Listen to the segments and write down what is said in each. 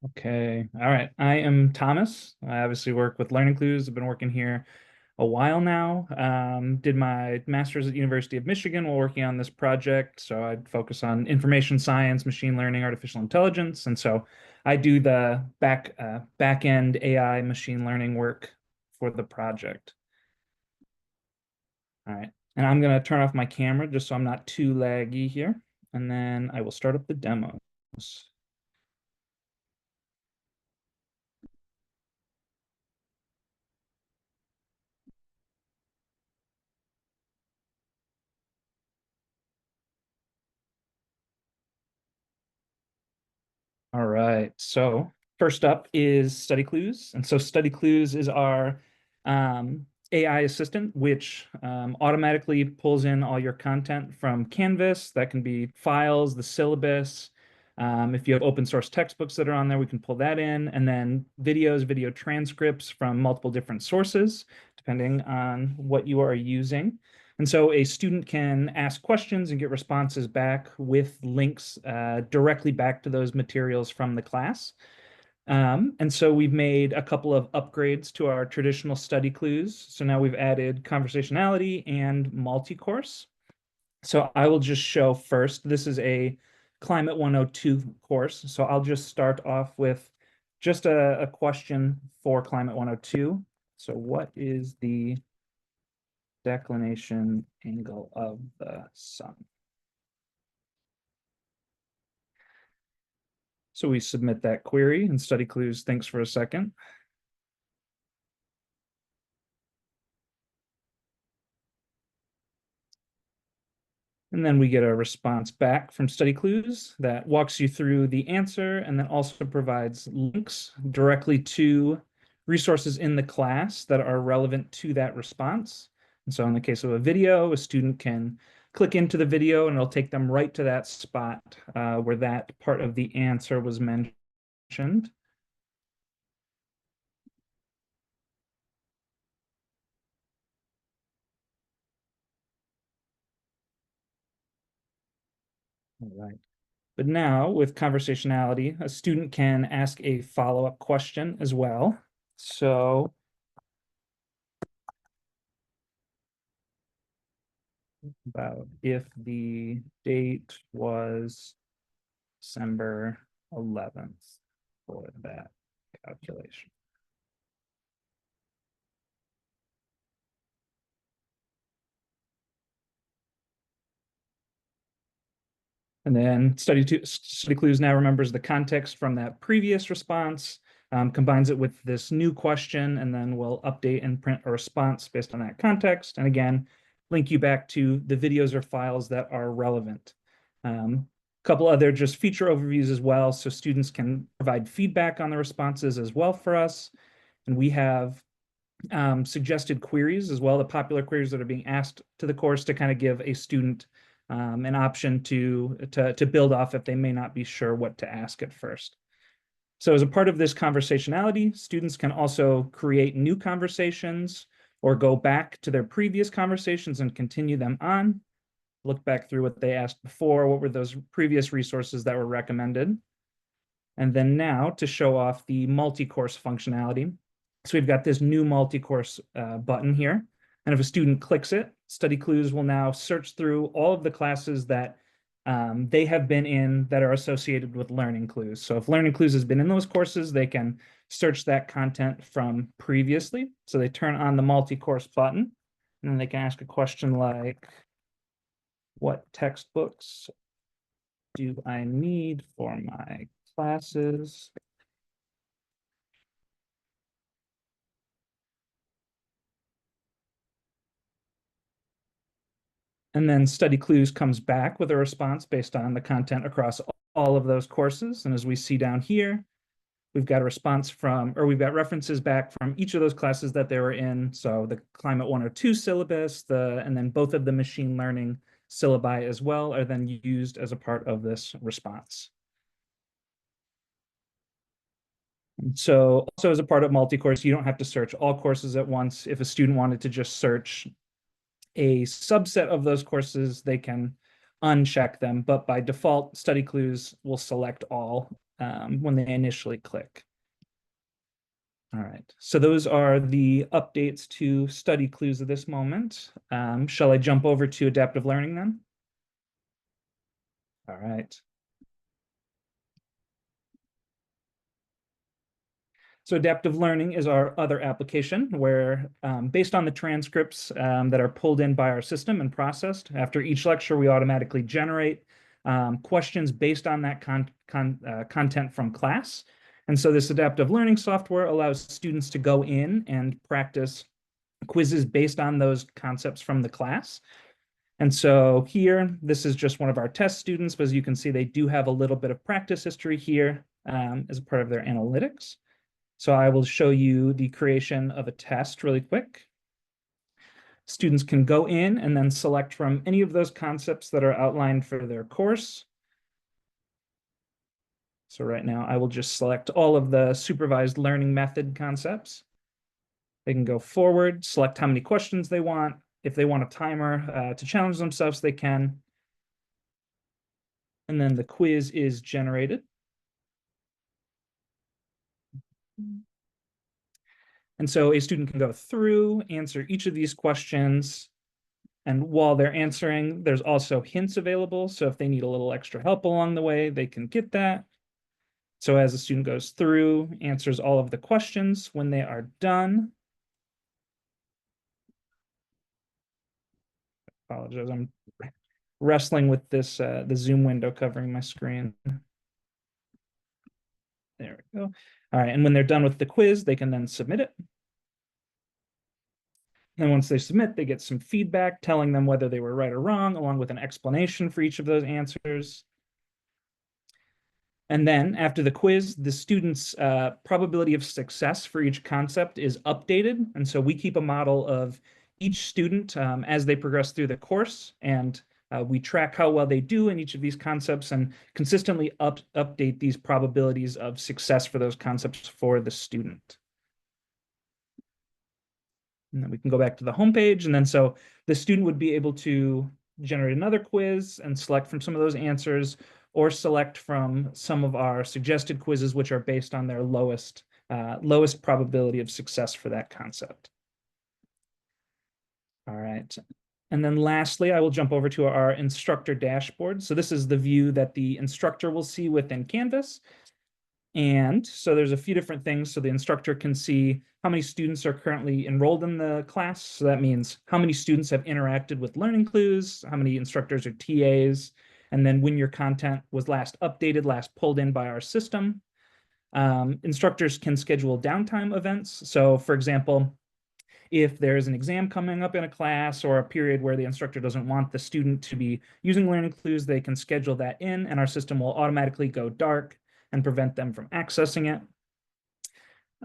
Okay. All right. I am Thomas. I obviously work with Learning Clues. I've been working here a while now. Did my master's at University of Michigan while working on this project. So I'd focus on information science, machine learning, artificial intelligence. And so I do the back end AI machine learning work for the project. All right. And I'm going to turn off my camera just so I'm not too laggy here. And then I will start up the demos. All right. So first up is Study Clues. And so Study Clues is our AI assistant, which automatically pulls in all your content from Canvas. That can be files, the syllabus. If you have open source textbooks that are on there, we can pull that in. And then videos, video transcripts from multiple different sources, depending on what you are using. And so a student can ask questions and get responses back with links directly back to those materials from the class. And so we've made a couple of upgrades to our traditional study clues. So now we've added conversationality and multi-course. So I will just show first, this is a Climate 102 course. So I'll just start off with just a question for Climate 102. So what is the declination angle of the sun? So we submit that query and Study Clues thinks for a second. And then we get a response back from Study Clues that walks you through the answer and then also provides links directly to resources in the class that are relevant to that response. And so in the case of a video, a student can click into the video and it'll take them right to that spot where that part of the answer was mentioned. All right. But now with conversationality, a student can ask a follow-up question as well. So about if the date was December 11th for that calculation. And then Study Clues now remembers the context from that previous response, combines it with this new question, and then we'll update and print a response based on that context. And again, link you back to the videos or files that are relevant. A couple other just feature overviews as well, so students can provide feedback on the responses as well for us. And we have suggested queries as well, the popular queries that are being asked to the course to kind of give a student an option to build off if they may not be sure what to ask at first. So as a part of this conversationality, students can also create new conversations or go back to their previous conversations and continue them on, look back through what they asked before, what were those previous resources that were recommended. And then now to show off the multi-course functionality. So we've got this new multi-course button here. And if a student clicks it, Study Clues will now search through all of the classes that they have been in that are associated with Learning Clues. So if Learning Clues has been in those courses, they can search that content from previously. So they turn on the multi-course button, and then they can ask a question like, what textbooks do I need for my classes? And then Study Clues comes back with a response based on the content across all of those courses. And as we see down here, we've got a response from, or we've got references back from each of those classes that they were in. So the Climate 102 syllabus, and then both of the machine learning syllabi as well are then used as a part of this response. So also as a part of multi-course, you don't have to search all courses at once. If a student wanted to just search a subset of those courses, they can uncheck them, but by default, Study Clues will select all when they initially click. All right, so those are the updates to study clues at this moment. Shall I jump over to adaptive learning then? All right. So adaptive learning is our other application where, based on the transcripts that are pulled in by our system and processed, after each lecture, we automatically generate questions based on that content from class. And so this adaptive learning software allows students to go in and practice quizzes based on those concepts from the class. And so here, this is just one of our test students, but as you can see, they do have a little bit of practice history here as a part of their analytics. So I will show you the creation of a test really quick. Students can go in and then select from any of those concepts that are outlined for their course. So right now I will just select all of the supervised learning method concepts. They can go forward, select how many questions they want. If they want a timer to challenge themselves, they can. And then the quiz is generated. And so a student can go through, answer each of these questions. And while they're answering, there's also hints available. So if they need a little extra help along the way, they can get that. So as the student goes through, answers all of the questions, when they are done, apologize, I'm wrestling with this, the Zoom window covering my screen. There we go. All right, and when they're done with the quiz, they can then submit it. And once they submit, they get some feedback telling them whether they were right or wrong, along with an explanation for each of those answers. And then after the quiz, the student's probability of success for each concept is updated. And so we keep a model of each student as they progress through the course, and we track how well they do in each of these concepts and consistently update these probabilities of success for those concepts for the student. And then we can go back to the homepage. And then so the student would be able to generate another quiz and select from some of those answers, or select from some of our suggested quizzes, which are based on their lowest probability of success for that concept. All right. And then lastly, I will jump over to our instructor dashboard. So this is the view that the instructor will see within Canvas. And so there's a few different things. So the instructor can see how many students are currently enrolled in the class. So that means how many students have interacted with learning clues, how many instructors are TAs, and then when your content was last updated, last pulled in by our system. Instructors can schedule downtime events. So for example, if there's an exam coming up in a class or a period where the instructor doesn't want the student to be using learning clues, they can schedule that in, and our system will automatically go dark and prevent them from accessing it.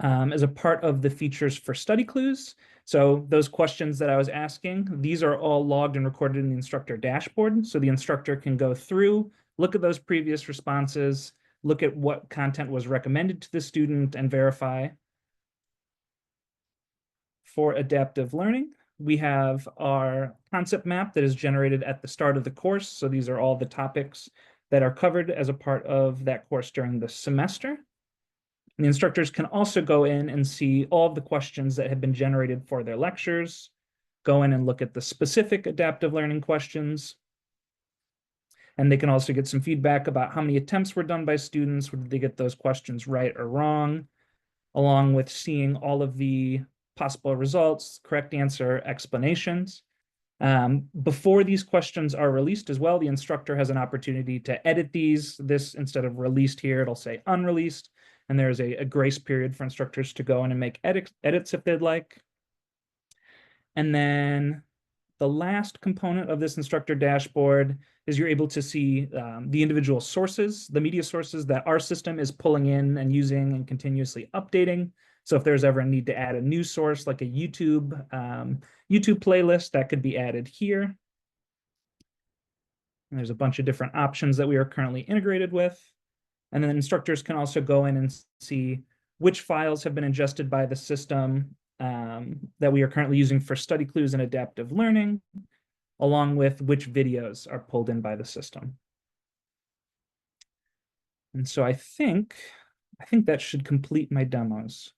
As a part of the features for study clues, so those questions that I was asking, these are all logged and recorded in the instructor dashboard. So the instructor can go through, look at those previous responses, look at what content was recommended to the student, and verify. For adaptive learning, we have our concept map that is generated at the start of the course. So these are all the topics that are covered as a part of that course during the semester. And the instructors can also go in and see all of the questions that have been generated for their lectures, go in and look at the specific adaptive learning questions. And they can also get some feedback about how many attempts were done by students, did they get those questions right or wrong, along with seeing all of the possible results, correct answer, explanations. Before these questions are released as well, the instructor has an opportunity to edit these. This, instead of released here, it'll say unreleased. And there's a grace period for instructors to go in and make edits if they'd like. And then the last component of this instructor dashboard is you're able to see the individual sources, the media sources that our system is pulling in and using and continuously updating. So if there's ever a need to add a new source, like a YouTube playlist, that could be added here. And there's a bunch of different options that we are currently integrated with. And then instructors can also go in and see which files have been ingested by the system that we are currently using for study clues and adaptive learning, along with which videos are pulled in by the system. And so I think that should complete my demos.